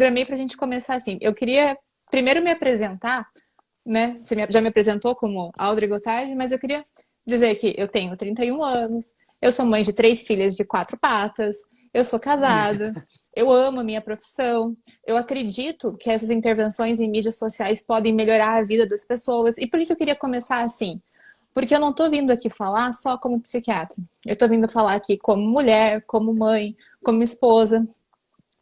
programei para a gente começar assim. Eu queria primeiro me apresentar, né? Já me apresentou como Audrey Gottardi, mas eu queria dizer que eu tenho 31 anos, eu sou mãe de 3 filhas de 4 patas, eu sou casada, eu amo a minha profissão, eu acredito que essas intervenções em mídias sociais podem melhorar a vida das pessoas. E por que eu queria começar assim? Porque eu não estou vindo aqui falar só como psiquiatra. Eu estou vindo falar aqui como mulher, como mãe, como esposa,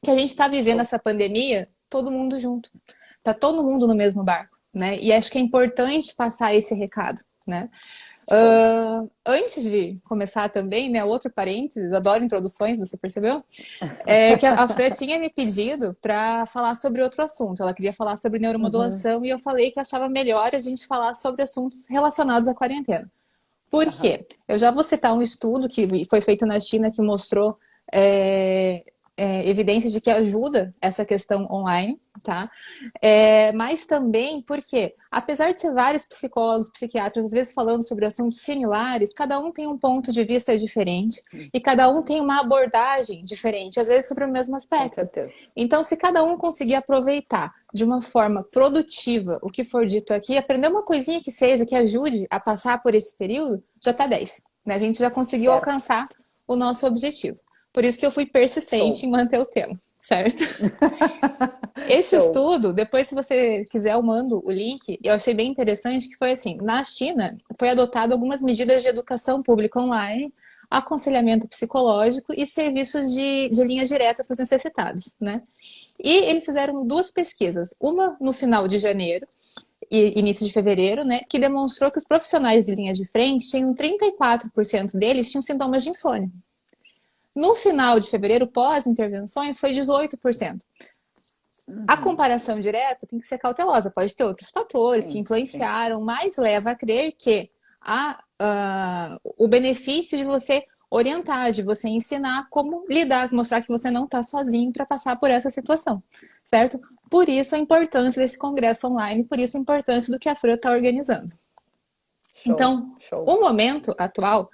que a gente está vivendo Show. essa pandemia todo mundo junto. Tá todo mundo no mesmo barco, né? E acho que é importante passar esse recado, né? Show. Antes de começar também, né, outro parênteses, adoro introduções, você percebeu? É que a Fran tinha me pedido para falar sobre outro assunto. Ela queria falar sobre Uhum. neuromodulação e eu falei que achava melhor a gente falar sobre assuntos relacionados à quarentena. Por Aham. quê? Eu já vou citar um estudo que foi feito na China que mostrou é, evidência de que ajuda essa questão online, tá? Mas também porque, apesar de ser vários psicólogos, psiquiatras, às vezes falando sobre assuntos similares, cada um tem um ponto de vista diferente e cada um tem uma abordagem diferente, às vezes sobre o mesmo Com aspecto. certeza. Então, se cada um conseguir aproveitar de uma forma produtiva o que for dito aqui, aprender uma coisinha que seja, que ajude a passar por esse período, já tá 10. Né? A gente já conseguiu Certo. alcançar o nosso objetivo. Por isso que eu fui persistente Show. em manter o tema, certo? Esse Show. estudo, depois se você quiser eu mando o link, eu achei bem interessante que foi assim, na China foi adotado algumas medidas de educação pública online, aconselhamento psicológico e serviços de linha direta para os necessitados, né? E eles fizeram 2 pesquisas, uma no final de janeiro e início de fevereiro, né, que demonstrou que os profissionais de linha de frente tinham 34% deles tinham sintomas de insônia. No final de fevereiro, pós-intervenções, foi 18%. A Uhum. comparação direta tem que ser cautelosa, pode ter outros fatores que Sim, sim. influenciaram, mas leva a crer que o benefício de você orientar, de você ensinar como lidar, mostrar que você não está sozinho para passar por essa situação, certo? Por isso a importância desse congresso online, por isso a importância do que a Fran está organizando. Show. Então, Show. o momento atual,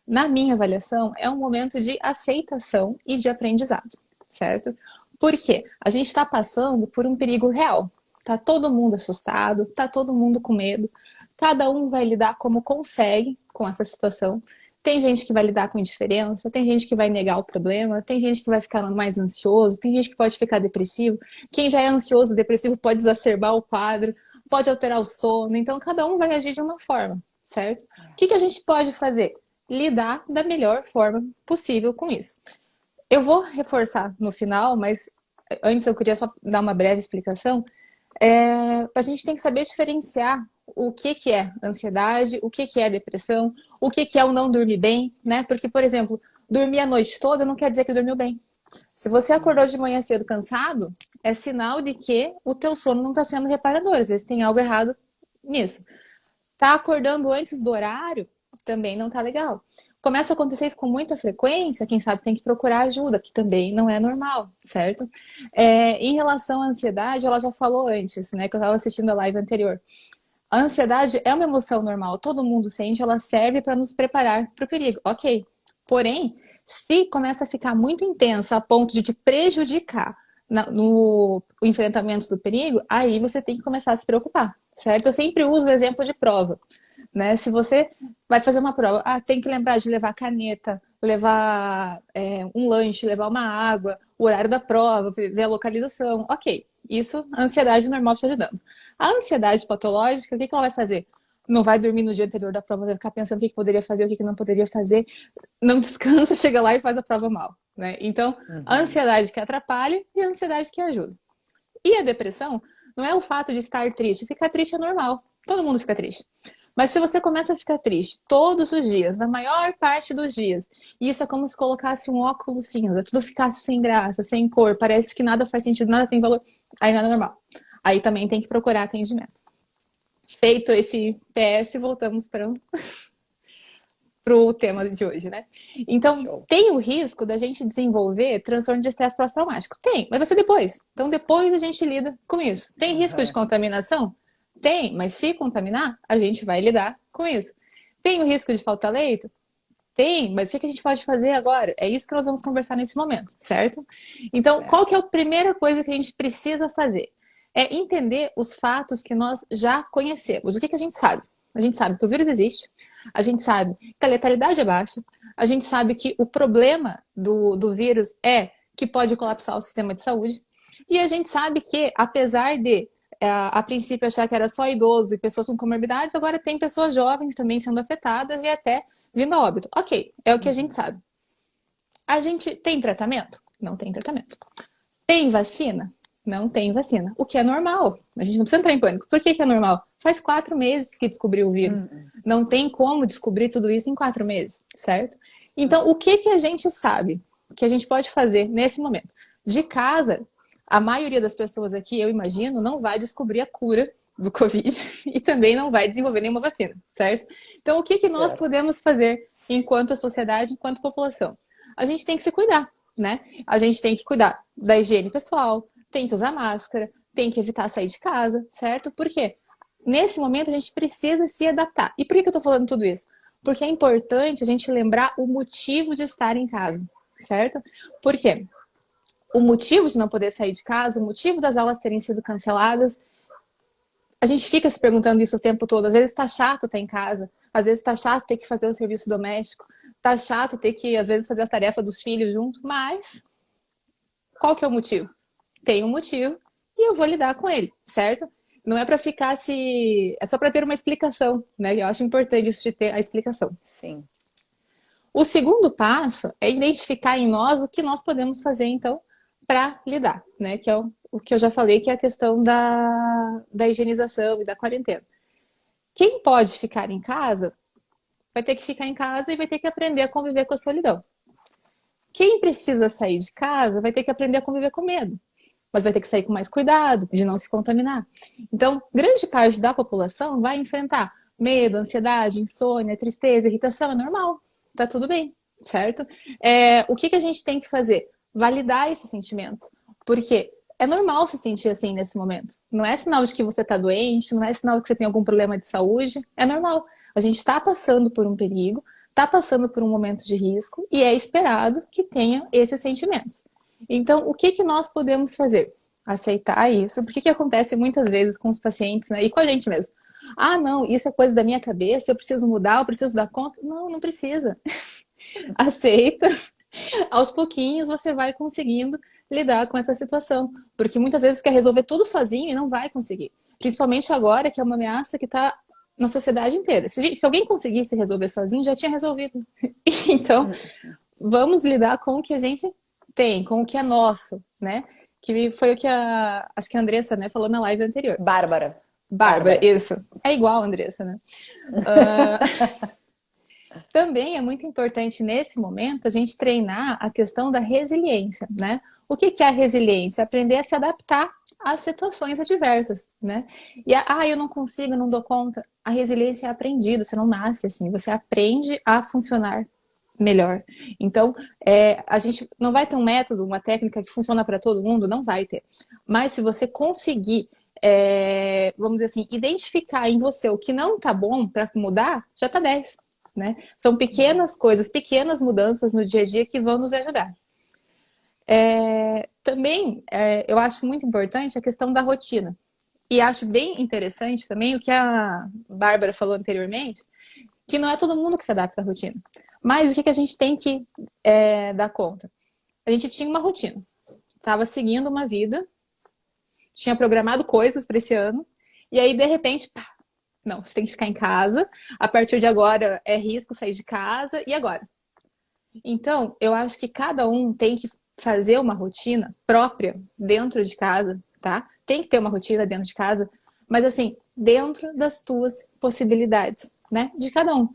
na minha avaliação, é um momento de aceitação e de aprendizado, certo? Porque a gente está passando por um perigo real. Tá todo mundo assustado, tá todo mundo com medo. Cada um vai lidar como consegue com essa situação. Tem gente que vai lidar com indiferença, tem gente que vai negar o problema, tem gente que vai ficar mais ansioso, tem gente que pode ficar depressivo. Quem já é ansioso, depressivo, pode exacerbar o quadro, pode alterar o sono. Então, cada um vai agir de uma forma, certo? O que a gente pode fazer? Lidar da melhor forma possível com isso. Eu vou reforçar no final, mas antes eu queria só dar uma breve explicação. A gente tem que saber diferenciar o que é ansiedade, o que é depressão, o que é o não dormir bem, né? Porque, por exemplo, dormir a noite toda não quer dizer que dormiu bem. Se você acordou de manhã cedo cansado, é sinal de que o teu sono não está sendo reparador. Às vezes tem algo errado nisso. Tá acordando antes do horário também não tá legal. Começa a acontecer isso com muita frequência, quem sabe tem que procurar ajuda, que também não é normal, certo? Em relação à ansiedade, ela já falou antes, né, que eu estava assistindo a live anterior. A ansiedade é uma emoção normal, todo mundo sente, ela serve para nos preparar para o perigo, ok. Porém, se começa a ficar muito intensa a ponto de te prejudicar no enfrentamento do perigo, aí você tem que começar a se preocupar, certo? Eu sempre uso o exemplo de prova, né? Se você vai fazer uma prova, tem que lembrar de levar caneta, levar um lanche, levar uma água, o horário da prova, ver a localização, ok. Isso, a ansiedade normal te ajudando. A ansiedade patológica, o que ela vai fazer? Não vai dormir no dia anterior da prova, vai ficar pensando o que poderia fazer, o que não poderia fazer, não descansa, chega lá e faz a prova mal, né? Então, a Uhum. ansiedade que atrapalha e a ansiedade que ajuda. E a depressão não é o fato de estar triste. Ficar triste é normal. Todo mundo fica triste. Mas se você começa a ficar triste todos os dias, na maior parte dos dias, e isso é como se colocasse um óculos cinza, tudo ficasse sem graça, sem cor, parece que nada faz sentido, nada tem valor, aí nada é normal. Aí também tem que procurar atendimento. Feito esse PS, voltamos para o tema de hoje, né? Então, Show. tem o risco da gente desenvolver transtorno de estresse pós-traumático? Tem, mas vai ser depois. Então, depois a gente lida com isso. Tem risco de Uhum. contaminação? Tem, mas se contaminar, a gente vai lidar com isso. Tem o risco de faltar leito? Tem, mas o que a gente pode fazer agora? É isso que nós vamos conversar nesse momento, certo? Então, Certo. qual que é a primeira coisa que a gente precisa fazer? É entender os fatos que nós já conhecemos. O que a gente sabe? A gente sabe que o vírus existe, a gente sabe que a letalidade é baixa, a gente sabe que o problema do vírus é que pode colapsar o sistema de saúde, e a gente sabe que, apesar de a princípio achar que era só idoso e pessoas com comorbidades, agora tem pessoas jovens também sendo afetadas e até vindo a óbito. Ok, é o que a gente sabe. A gente tem tratamento? Não tem tratamento. Tem vacina? Não tem vacina. O que é normal. A gente não precisa entrar em pânico. Por que é normal? Faz 4 meses que descobriu o vírus. Não tem como descobrir tudo isso em 4 meses, certo? Então, o que a gente sabe que a gente pode fazer nesse momento? De casa, a maioria das pessoas aqui, eu imagino, não vai descobrir a cura do Covid e também não vai desenvolver nenhuma vacina, certo? Então, o que nós Certo. podemos fazer enquanto sociedade, enquanto população? A gente tem que se cuidar, né? A gente tem que cuidar da higiene pessoal, tem que usar máscara, tem que evitar sair de casa, certo? Por quê? Nesse momento a gente precisa se adaptar. E por que eu tô falando tudo isso? Porque é importante a gente lembrar o motivo de estar em casa, certo? Por quê? O motivo de não poder sair de casa, o motivo das aulas terem sido canceladas, a gente fica se perguntando isso o tempo todo. Às vezes tá chato estar em casa, às vezes tá chato ter que fazer o serviço doméstico, tá chato ter que, às vezes, fazer a tarefa dos filhos junto, mas qual que é o motivo? Tem um motivo e eu vou lidar com ele, certo? Não é para ficar se... É só para ter uma explicação, né? Eu acho importante isso de ter a explicação. Sim. O segundo passo é identificar em nós o que nós podemos fazer, então, para lidar, né? Que é o que eu já falei, que é a questão da higienização e da quarentena. Quem pode ficar em casa, vai ter que ficar em casa e vai ter que aprender a conviver com a solidão. Quem precisa sair de casa, vai ter que aprender a conviver com medo, mas vai ter que sair com mais cuidado, de não se contaminar. Então, grande parte da população vai enfrentar medo, ansiedade, insônia, tristeza, irritação, é normal, tá tudo bem, certo? O que a gente tem que fazer? Validar esses sentimentos, porque é normal se sentir assim nesse momento. Não é sinal de que você está doente, não é sinal de que você tem algum problema de saúde, é normal. A gente está passando por um perigo, está passando por um momento de risco e é esperado que tenha esses sentimentos. Então, o que nós podemos fazer? Aceitar isso. Porque que acontece muitas vezes com os pacientes, né? E com a gente mesmo. Ah, não, isso é coisa da minha cabeça, eu preciso mudar, eu preciso dar conta. Não, não precisa. Aceita. Aos pouquinhos você vai conseguindo lidar com essa situação. Porque muitas vezes quer resolver tudo sozinho e não vai conseguir. Principalmente agora, que é uma ameaça que está na sociedade inteira. Se alguém conseguisse resolver sozinho, já tinha resolvido. Então, vamos lidar com o que a gente tem, com o que é nosso, né? Que foi o que acho que a Andressa, né, falou na live anterior. Bárbara. Bárbara, isso. É igual a Andressa, né? Também é muito importante nesse momento a gente treinar a questão da resiliência, né? O que é a resiliência? Aprender a se adaptar às situações adversas, né? E eu não consigo, não dou conta. A resiliência é aprendida, você não nasce assim, você aprende a funcionar melhor. Então, a gente não vai ter um método, uma técnica que funciona para todo mundo, não vai ter. Mas se você conseguir, vamos dizer assim, identificar em você o que não tá bom para mudar, já tá 10. Né? São pequenas coisas, pequenas mudanças no dia a dia que vão nos ajudar. Também, eu acho muito importante a questão da rotina. E acho bem interessante também o que a Bárbara falou anteriormente, que não é todo mundo que se adapta à rotina. Mas o que a gente tem que dar conta? A gente tinha uma rotina, estava seguindo uma vida, tinha programado coisas para esse ano, e aí, de repente, pá, não, você tem que ficar em casa, a partir de agora é risco sair de casa, e agora? Então, eu acho que cada um tem que fazer uma rotina própria dentro de casa, tá? Tem que ter uma rotina dentro de casa, mas assim, dentro das tuas possibilidades, né? De cada um.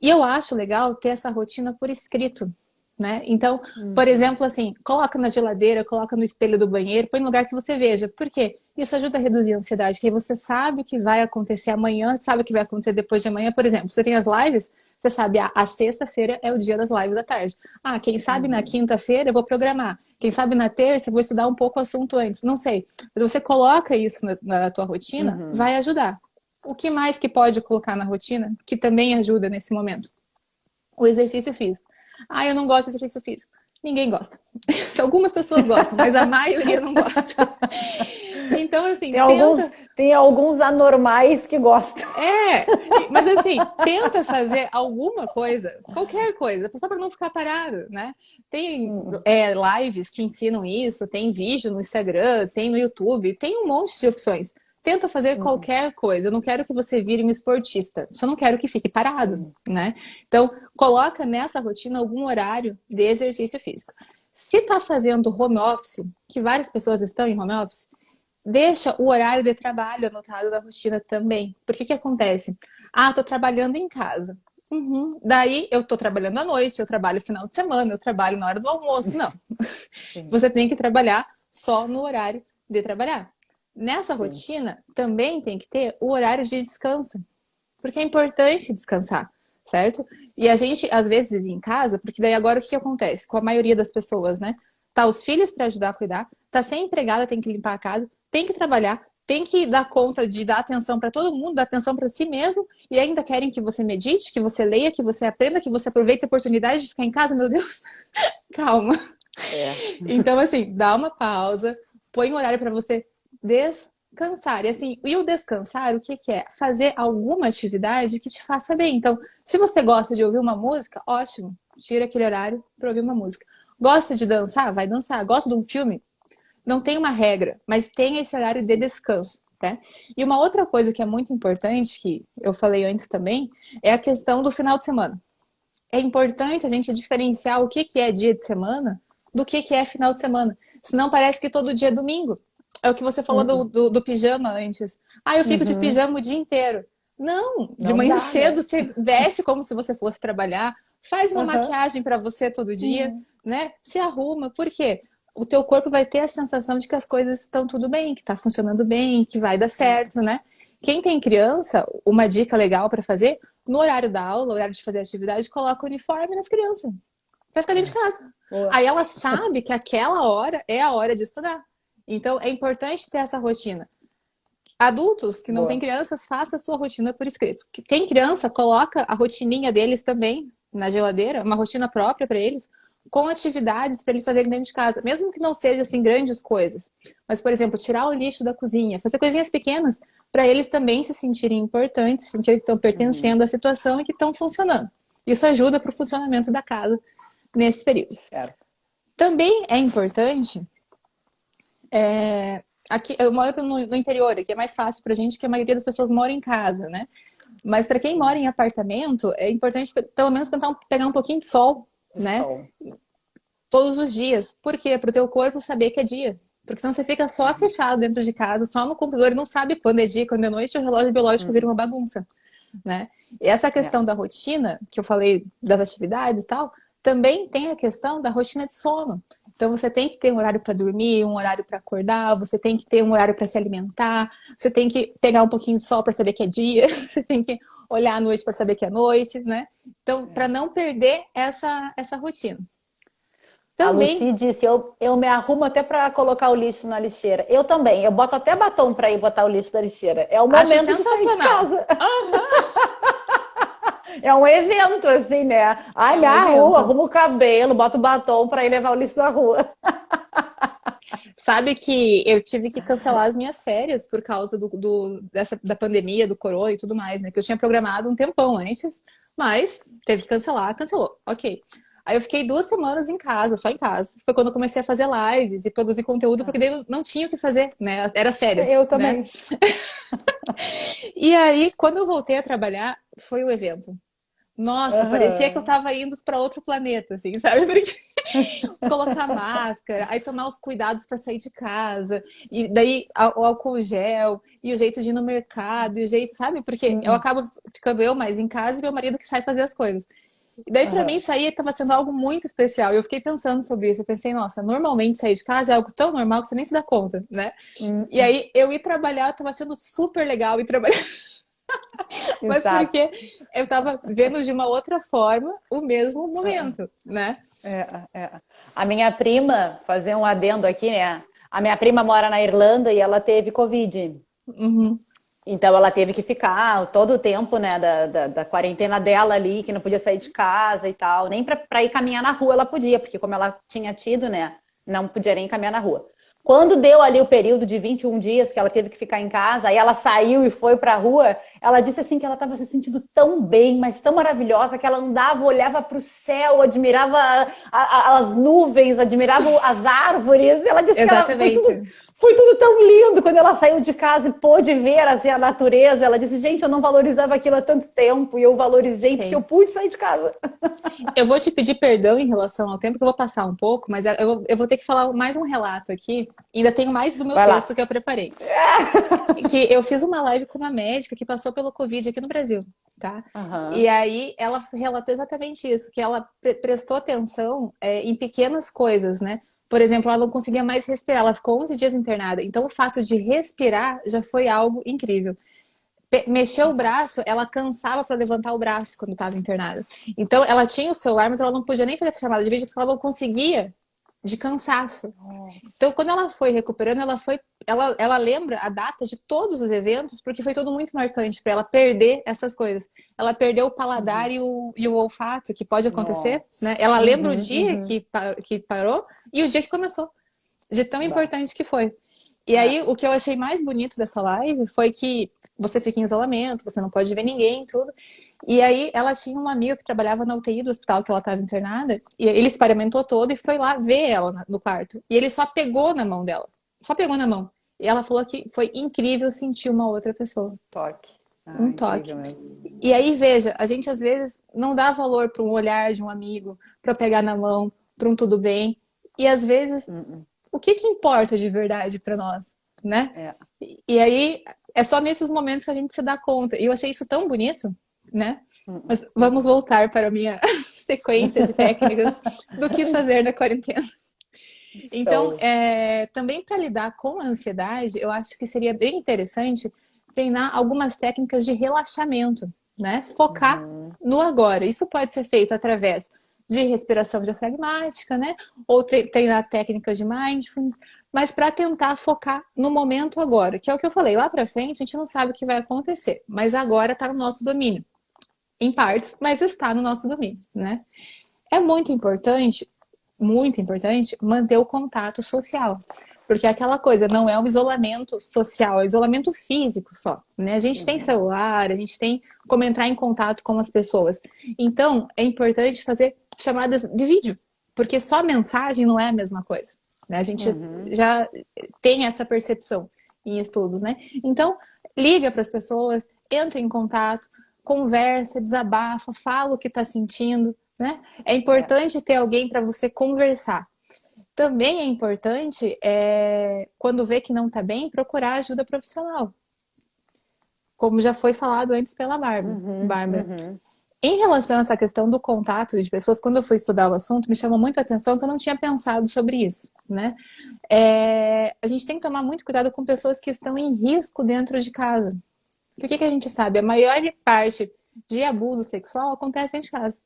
E eu acho legal ter essa rotina por escrito, né? Então, por exemplo, assim, coloca na geladeira, coloca no espelho do banheiro, põe no lugar que você veja. Por quê? Isso ajuda a reduzir a ansiedade, que aí você sabe o que vai acontecer amanhã, sabe o que vai acontecer depois de amanhã. Por exemplo, você tem as lives, você sabe, a sexta-feira é o dia das lives da tarde. Quem sabe na quinta-feira eu vou programar. Quem sabe na terça eu vou estudar um pouco o assunto antes. Não sei. Mas você coloca isso na tua rotina, vai ajudar. O que mais que pode colocar na rotina que também ajuda nesse momento? o exercício físico. Ah, eu não gosto de exercício físico. Ninguém gosta. Algumas pessoas gostam, mas a maioria não gosta. Então, assim, Tem alguns, tenta. tem alguns anormais que gostam. Mas assim, tenta fazer alguma coisa, qualquer coisa, só para não ficar parado, né? Tem lives que ensinam isso, tem vídeo no Instagram, tem no YouTube, tem um monte de opções. Tenta fazer qualquer coisa. Eu não quero que você vire um esportista, só não quero que fique parado, Sim. né? Então, coloca nessa rotina algum horário de exercício físico. Se está fazendo home office, que várias pessoas estão em home office, deixa o horário de trabalho anotado na rotina também. Porque que acontece? Ah, tô trabalhando em casa. Uhum. Daí eu tô trabalhando à noite, eu trabalho final de semana, eu trabalho na hora do almoço. Não. Sim, Você tem que trabalhar só no horário de trabalhar. Nessa sim. rotina, também tem que ter o horário de descanso. Porque é importante descansar, certo? E a gente, às vezes, em casa, porque daí agora o que acontece com a maioria das pessoas, né? Tá os filhos para ajudar a cuidar, tá sem empregada, tem que limpar a casa, tem que trabalhar, tem que dar conta de dar atenção para todo mundo, dar atenção para si mesmo, e ainda querem que você medite, que você leia, que você aprenda, que você aproveite a oportunidade de ficar em casa, meu Deus. Calma. É. Então, assim, dá uma pausa, põe um horário para você descansar. E assim, e o descansar, o que que é? Fazer alguma atividade que te faça bem. Então, se você gosta de ouvir uma música, ótimo, tira aquele horário para ouvir uma música. Gosta de dançar? Vai dançar. Gosta de um filme? Não tem uma regra, mas tem esse horário de descanso. Tá? E uma outra coisa que é muito importante, que eu falei antes também, é a questão do final de semana. É importante a gente diferenciar o que que é dia de semana do que é final de semana. Senão parece que todo dia é domingo. É o que você falou do pijama antes. Ah, eu fico de Uhum. pijama o dia inteiro. Não, de Não manhã dá, né? cedo você veste como se você fosse trabalhar, faz uma Uhum. maquiagem para você todo dia, né? Se arruma. Por quê? O teu corpo vai ter a sensação de que as coisas estão tudo bem, que está funcionando bem, que vai dar certo, né? Quem tem criança, uma dica legal para fazer, no horário da aula, no horário de fazer atividade, coloca o uniforme nas crianças, para ficar dentro de casa. Boa. Aí ela sabe que aquela hora é a hora de estudar. Então é importante ter essa rotina. Adultos que não têm Boa. crianças, faça a sua rotina por escrito. Tem criança, coloca a rotininha deles também na geladeira, uma rotina própria para eles, com atividades para eles fazerem dentro de casa, mesmo que não seja assim grandes coisas. Mas, por exemplo, tirar o lixo da cozinha, fazer coisinhas pequenas para eles também se sentirem importantes, sentirem que estão pertencendo à situação e que estão funcionando. Isso ajuda para o funcionamento da casa nesse período. Certo. Também é importante aqui eu moro no interior, aqui é mais fácil pra gente, que a maioria das pessoas mora em casa, né? Mas para quem mora em apartamento, é importante pelo menos tentar pegar um pouquinho de sol, O né? sol. Todos os dias. Por quê? Para o teu corpo saber que é dia. Porque senão você fica só fechado dentro de casa, só no computador e não sabe quando é dia, quando é noite, e o relógio biológico vira uma bagunça, né? E essa É. questão da rotina, que eu falei das atividades e tal, também tem a questão da rotina de sono. Então você tem que ter um horário para dormir, um horário para acordar, você tem que ter um horário para se alimentar, você tem que pegar um pouquinho de sol para saber que é dia, você tem que olhar à noite para saber que é noite, né? Então, para não perder essa rotina. A Também Lucy disse, eu me arrumo até para colocar o lixo na lixeira. Eu também, eu boto até batom para ir botar o lixo da lixeira. É o acho momento de sair de sensacional. casa. É um evento, assim, né? Ai, É me um arrumo, evento. arrumo o cabelo, boto batom para ir levar o lixo na rua. Sabe que eu tive que cancelar as minhas férias por causa da pandemia, do corona e tudo mais, né? Que eu tinha programado um tempão antes, mas teve que cancelar, cancelou. Ok. Aí eu fiquei 2 semanas em casa, só em casa. Foi quando eu comecei a fazer lives e produzir conteúdo, porque daí eu não tinha o que fazer, né? Era férias, Eu né? também. E aí, quando eu voltei a trabalhar, foi o evento. Nossa, parecia que eu Aham. tava indo para outro planeta, assim, sabe? Porque colocar máscara, aí tomar os cuidados para sair de casa, e daí o álcool gel, e o jeito de ir no mercado, e o jeito, sabe? Porque eu acabo ficando eu mais em casa e meu marido que sai fazer as coisas. E daí para mim Aham. isso aí estava sendo algo muito especial. E eu fiquei pensando sobre isso. Eu pensei, nossa, normalmente sair de casa é algo tão normal que você nem se dá conta, né? E aí eu ir trabalhar, eu tava achando super legal ir trabalhar. Mas Exato. porque eu estava vendo de uma outra forma o mesmo Ah, momento, né? é, é. A minha prima, fazer um adendo aqui, né? A minha prima mora na Irlanda e ela teve Covid. Uhum. Então ela teve que ficar todo o tempo, né, da quarentena dela ali, que não podia sair de casa e tal. Nem para ir caminhar na rua ela podia, porque como ela tinha tido, né, não podia nem caminhar na rua. Quando deu ali o período de 21 dias que ela teve que ficar em casa, aí ela saiu e foi para a rua, ela disse assim que ela estava se sentindo tão bem, mas tão maravilhosa, que ela andava, olhava para o céu, admirava as nuvens, admirava as árvores. Ela disse que ela Exatamente. foi tudo tão lindo quando ela saiu de casa e pôde ver assim, a natureza. Ela disse, gente, eu não valorizava aquilo há tanto tempo e eu valorizei porque eu Sei. pude sair de casa. Eu vou te pedir perdão em relação ao tempo, que eu vou passar um pouco, mas eu vou ter que falar mais um relato aqui. Ainda tenho mais do meu Vai texto lá. que eu preparei. Que eu fiz uma live com uma médica que passou pelo Covid aqui no Brasil, tá? E Uhum. aí ela relatou exatamente isso, que ela prestou atenção em pequenas coisas, né? Por exemplo, ela não conseguia mais respirar, ela ficou 11 dias internada. Então, o fato de respirar já foi algo incrível. Mexeu o braço, ela cansava para levantar o braço quando estava internada. Então, ela tinha o celular, mas ela não podia nem fazer chamada de vídeo porque ela não conseguia de cansaço. Então, quando ela foi recuperando, ela lembra a data de todos os eventos, porque foi tudo muito marcante para ela perder essas coisas. Ela perdeu o paladar e o olfato, que pode acontecer, Nossa. né? Ela lembra o Uhum, dia uhum. que parou e o dia que começou, de tão Bah. importante que foi. E Ah, aí, o que eu achei mais bonito dessa live foi que você fica em isolamento, você não pode ver ninguém, tudo. E aí, ela tinha uma amiga que trabalhava na UTI do hospital que ela estava internada, e ele experimentou todo e foi lá ver ela no quarto. E ele só pegou na mão dela, só pegou na mão. E ela falou que foi incrível sentir uma outra pessoa, toque. Ah, um incrível toque. mesmo. E aí, veja, a gente às vezes não dá valor para um olhar de um amigo, para pegar na mão, para um tudo bem. E às vezes Uhum. o que que importa de verdade para nós, né? É. E aí é só nesses momentos que a gente se dá conta. E eu achei isso tão bonito, né? Uhum. Mas vamos Uhum. voltar para a minha sequência de técnicas do que fazer na quarentena. Então, Show. também para lidar com a ansiedade, eu acho que seria bem interessante treinar algumas técnicas de relaxamento, né? Focar Uhum. no agora. Isso pode ser feito através de respiração diafragmática, né? Ou treinar técnicas de mindfulness, mas para tentar focar no momento agora, que é o que eu falei. Lá para frente, a gente não sabe o que vai acontecer, mas agora está no nosso domínio, em partes, mas está no nosso domínio, né? É muito importante manter o contato social. Porque é aquela coisa, não é um isolamento social, é um isolamento físico só. Né? A gente tem Uhum. celular, a gente tem como entrar em contato com as pessoas. Então, é importante fazer chamadas de vídeo, porque só mensagem não é a mesma coisa. Né? A gente Uhum. já tem essa percepção em estudos, né? Então, liga para as pessoas, entra em contato, conversa, desabafa, fala o que está sentindo, né? É É. importante ter alguém para você conversar. Também é importante, quando vê que não está bem, procurar ajuda profissional, como já foi falado antes pela Uhum. Bárbara. Uhum. Em relação a essa questão do contato de pessoas, quando eu fui estudar o assunto, me chamou muito a atenção que eu não tinha pensado sobre isso, né? A gente tem que tomar muito cuidado com pessoas que estão em risco dentro de casa. Porque o que a gente sabe? A maior parte de abuso sexual acontece dentro de casa,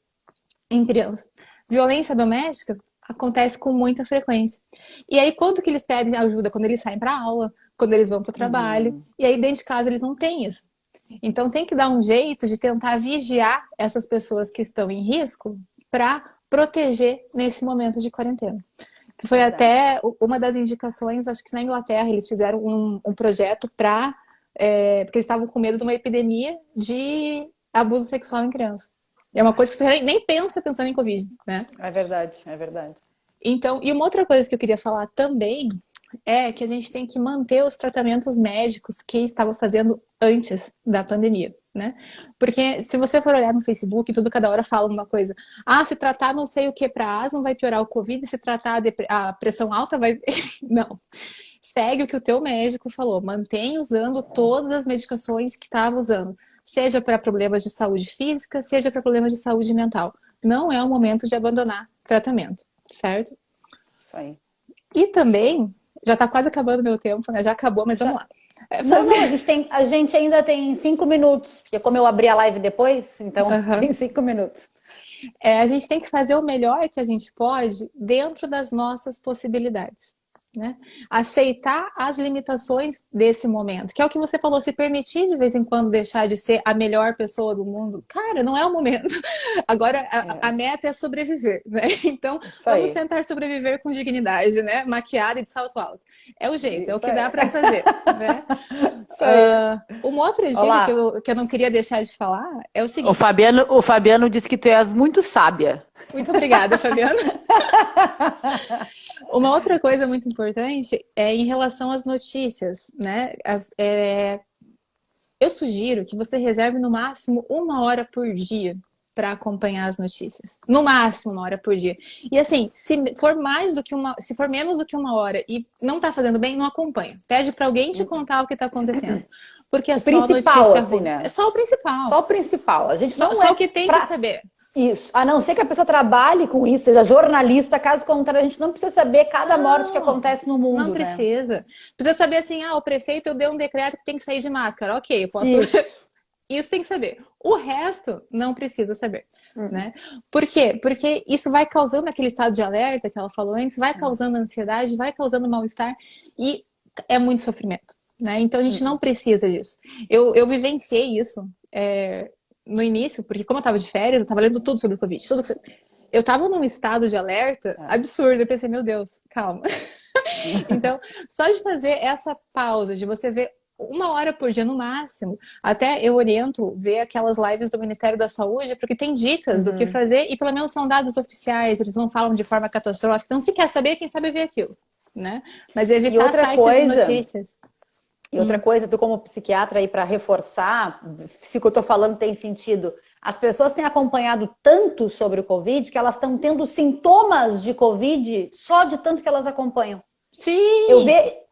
em criança. Violência doméstica acontece com muita frequência. E aí, quanto que eles pedem ajuda? Quando eles saem para aula, quando eles vão para o trabalho. Uhum. E aí, dentro de casa, eles não têm isso. Então, tem que dar um jeito de tentar vigiar essas pessoas que estão em risco para proteger nesse momento de quarentena. Que foi Verdade. até uma das indicações, acho que na Inglaterra, eles fizeram um projeto para. Porque eles estavam com medo de uma epidemia de abuso sexual em criança. É uma coisa que você nem pensa pensando em Covid, né? É verdade, é verdade. Então, e uma outra coisa que eu queria falar também é que a gente tem que manter os tratamentos médicos que estava fazendo antes da pandemia, né? Porque se você for olhar no Facebook, tudo cada hora fala uma coisa. Ah, se tratar não sei o que para asma vai piorar o Covid, se tratar a pressão alta vai... Não. Segue o que o teu médico falou. Mantém usando todas as medicações que estava usando. Seja para problemas de saúde física, seja para problemas de saúde mental. Não é o momento de abandonar tratamento, certo? Isso aí. E Show. também, já está quase acabando o meu tempo, né? Já acabou, mas vamos Já... lá. Não, não, Fazer. a gente ainda tem 5 minutos, porque como eu abri a live depois, então Uhum. tem 5 minutos. A gente tem que fazer o melhor que a gente pode dentro das nossas possibilidades. né? Aceitar as limitações desse momento, que é o que você falou, se permitir de vez em quando deixar de ser a melhor pessoa do mundo. Cara, não é o momento. Agora, a meta é sobreviver, né? Então, Isso vamos aí. tentar sobreviver com dignidade, né? Maquiada e de salto alto. É o jeito, é o Isso que dá aí. para fazer, né? Isso aí. Uma outra dica que Olá. eu não queria deixar de falar é o O seguinte. Fabiano, o Fabiano disse que tu és muito sábia. Muito obrigada, Fabiana. Uma outra coisa muito importante é em relação às notícias, né? Eu sugiro que você reserve no máximo 1 hora por dia para acompanhar as notícias. No máximo 1 hora por dia. E assim, se for menos do que 1 hora e não está fazendo bem, não acompanha. Pede para alguém te contar o que está acontecendo. Porque é O só principal, notícia assim, ruim. né? É só o principal. Só o principal. A gente não Só é o que tem que pra... saber. Isso. A não ser que a pessoa trabalhe com isso, seja jornalista, caso contrário, a gente não precisa saber cada morte que Não, acontece no não mundo, né? precisa. Precisa saber assim, o prefeito deu um decreto que tem que sair de máscara. Ok, eu posso. Isso. Isso tem que saber. O resto não precisa saber, né? Por quê? Porque isso vai causando aquele estado de alerta que ela falou antes, vai causando ansiedade, vai causando mal-estar e é muito sofrimento, né? Então a gente não precisa disso. Eu vivenciei isso no início, porque como eu estava de férias, eu estava lendo tudo sobre o Covid, tudo. Eu estava num estado de alerta absurdo. Eu pensei, meu Deus, calma. Então, só de fazer essa pausa, de você ver 1 hora por dia no máximo, até eu oriento ver aquelas lives do Ministério da Saúde, porque tem dicas do que fazer e pelo menos são dados oficiais, eles não falam de forma catastrófica. Então, se quer saber, quem sabe ver aquilo, né? Mas E evitar outra sites de coisa, notícias. tu como psiquiatra aí para reforçar, se o que eu tô falando tem sentido, as pessoas têm acompanhado tanto sobre o Covid que elas estão tendo sintomas de Covid só de tanto que elas acompanham. Sim!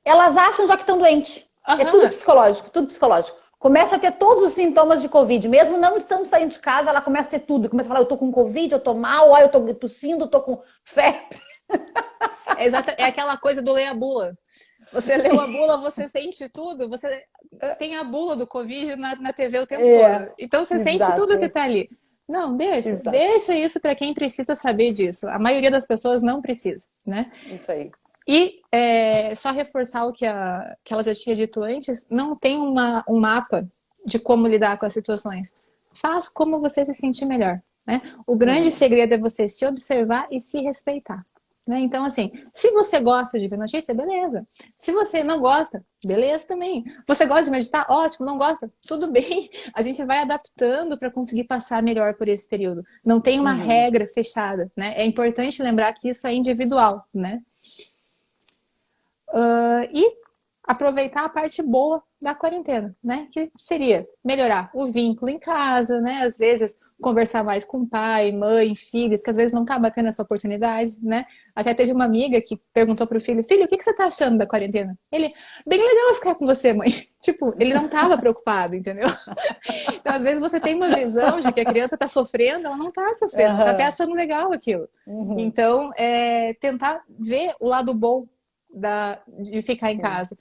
Elas acham já que estão doentes. É tudo Aham. psicológico, tudo psicológico. Começa a ter todos os sintomas de Covid, mesmo não estando saindo de casa, ela começa a ter tudo. Começa a falar, eu tô com Covid, eu tô mal, eu tô tossindo, eu tô com febre. É aquela coisa do ler a bula. Você leu a bula, você sente tudo, você tem a bula do Covid na TV o tempo todo. Então você sente tudo que Exato, tá ali. Não, deixa. exato. Deixa isso para quem precisa saber disso. A maioria das pessoas não precisa, né? Isso aí. E só reforçar o que ela já tinha dito antes, não tem um mapa de como lidar com as situações. Faz como você se sentir melhor, né? O grande segredo é você se observar e se respeitar. Né? Então, assim, se você gosta de ver notícia, beleza. Se você não gosta, beleza também. Você gosta de meditar? Ótimo. Não gosta? Tudo bem. A gente vai adaptando para conseguir passar melhor por esse período. Não tem uma regra fechada, né? É importante lembrar que isso é individual, né? E aproveitar a parte boa da quarentena, né? Que seria melhorar o vínculo em casa, né? Às vezes conversar mais com pai, mãe, filhos, que às vezes não acaba tendo essa oportunidade, né? Até teve uma amiga que perguntou pro filho, filho, o que você tá achando da quarentena? Ele, bem legal ficar com você, mãe. Tipo, ele não tava preocupado, entendeu? Então, às vezes você tem uma visão de que a criança tá sofrendo, ela não tá sofrendo, ela tá até achando legal aquilo. Então, tentar ver o lado bom de ficar em casa.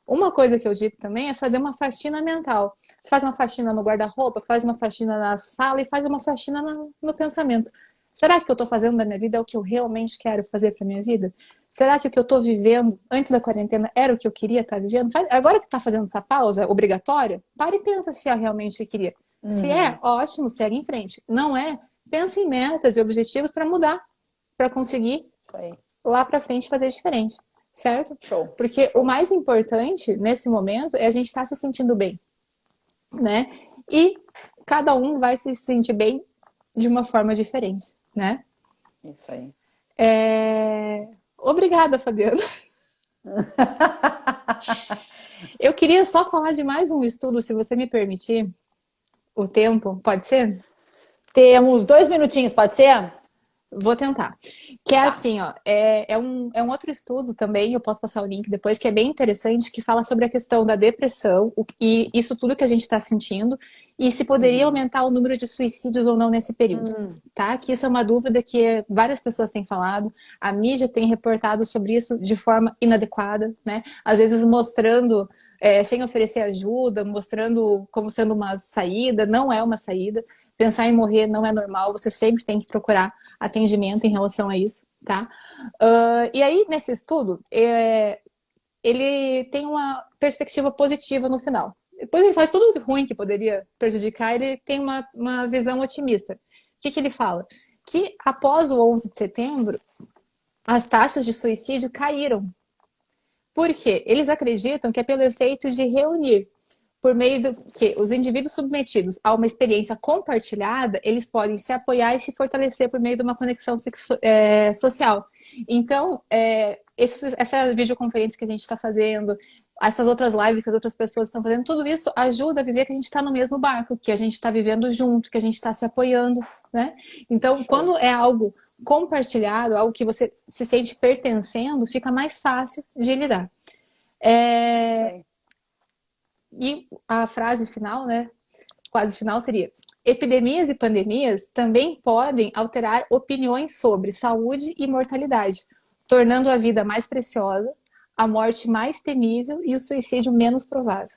Uma coisa que eu digo também é fazer uma faxina mental. Você faz uma faxina no guarda-roupa, faz uma faxina na sala e faz uma faxina no pensamento. Será que o que eu estou fazendo da minha vida é o que eu realmente quero fazer para minha vida? Será que o que eu estou vivendo antes da quarentena era o que eu queria estar vivendo? Agora que está fazendo essa pausa obrigatória, para e pensa se é realmente o que queria. Se é, ótimo, segue em frente. Não é, pensa em metas e objetivos para mudar, para conseguir lá para frente fazer diferente. Certo? Show. Porque o mais importante nesse momento é a gente estar se sentindo bem, né? E cada um vai se sentir bem de uma forma diferente, né? Isso aí. Obrigada, Fabiana. Eu queria só falar de mais um estudo, se você me permitir. O tempo, pode ser? Temos 2 minutinhos, pode ser? Vou tentar. Que é assim, ó, é um outro estudo também, eu posso passar o link depois, que é bem interessante, que fala sobre a questão da depressão e isso tudo que a gente está sentindo, e se poderia aumentar o número de suicídios ou não nesse período, tá? Que isso é uma dúvida que várias pessoas têm falado, a mídia tem reportado sobre isso de forma inadequada, né? Às vezes mostrando, sem oferecer ajuda, mostrando como sendo uma saída, não é uma saída. Pensar em morrer não é normal, você sempre tem que procurar atendimento em relação a isso, tá? E aí, nesse estudo, ele tem uma perspectiva positiva no final. Depois ele faz tudo ruim que poderia prejudicar, ele tem uma visão otimista. O que ele fala? Que após o 11 de setembro, as taxas de suicídio caíram. Por quê? Eles acreditam que é pelo efeito de reunir, por meio do que os indivíduos submetidos a uma experiência compartilhada, eles podem se apoiar e se fortalecer por meio de uma conexão social. Então, essa videoconferência que a gente está fazendo, essas outras lives que as outras pessoas estão fazendo, tudo isso ajuda a viver que a gente está no mesmo barco, que a gente está vivendo junto, que a gente está se apoiando, né? Então, quando é algo compartilhado, algo que você se sente pertencendo, fica mais fácil de lidar. E a frase final, né? Quase final seria: epidemias e pandemias também podem alterar opiniões sobre saúde e mortalidade, tornando a vida mais preciosa, a morte mais temível e o suicídio menos provável.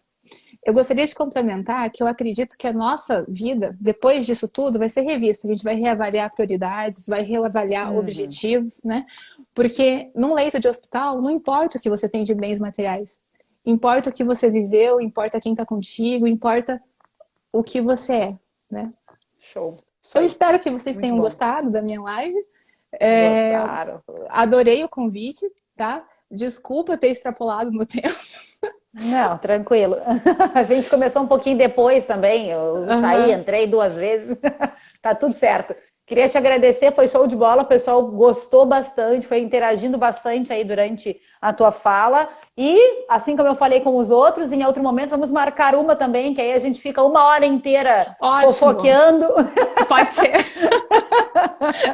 Eu gostaria de complementar que eu acredito que a nossa vida, depois disso tudo, vai ser revista. A gente vai reavaliar prioridades, vai reavaliar objetivos, né? Porque num leito de hospital, não importa o que você tem de bens materiais. Importa o que você viveu, importa quem está contigo, importa o que você é, né? Show. Eu espero que vocês Muito tenham bom. gostado da minha live. Gostaram. Adorei o convite, tá? Desculpa ter extrapolado no tempo. Não, tranquilo. A gente começou um pouquinho depois também. Eu saí, Uhum. entrei 2 vezes. Tá tudo certo. Queria te agradecer, foi show de bola. O pessoal gostou bastante, foi interagindo bastante aí durante a tua fala. E, assim como eu falei com os outros, em outro momento vamos marcar uma também, que aí a gente fica 1 hora inteira Ótimo. fofoqueando. Pode ser.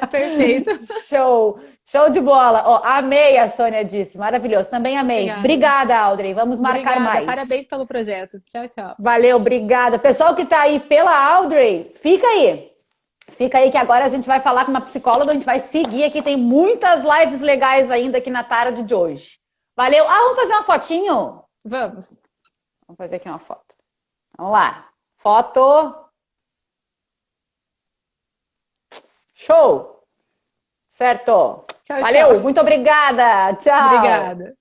Perfeito. Show! Show de bola! Ó, amei, a Sônia disse. Maravilhoso. Também amei. Obrigada. Obrigada, Audrey. Vamos marcar Obrigada. mais. Parabéns pelo projeto. Tchau, tchau. Valeu, obrigada. Pessoal que está aí pela Audrey, fica aí. Fica aí que agora a gente vai falar com uma psicóloga, a gente vai seguir aqui. Tem muitas lives legais ainda aqui na tarde de hoje. Valeu. Ah, vamos fazer uma fotinho? Vamos. Vamos fazer aqui uma foto. Vamos lá. Foto. Show! Certo. Tchau, Valeu, tchau. muito obrigada. Tchau. Obrigada.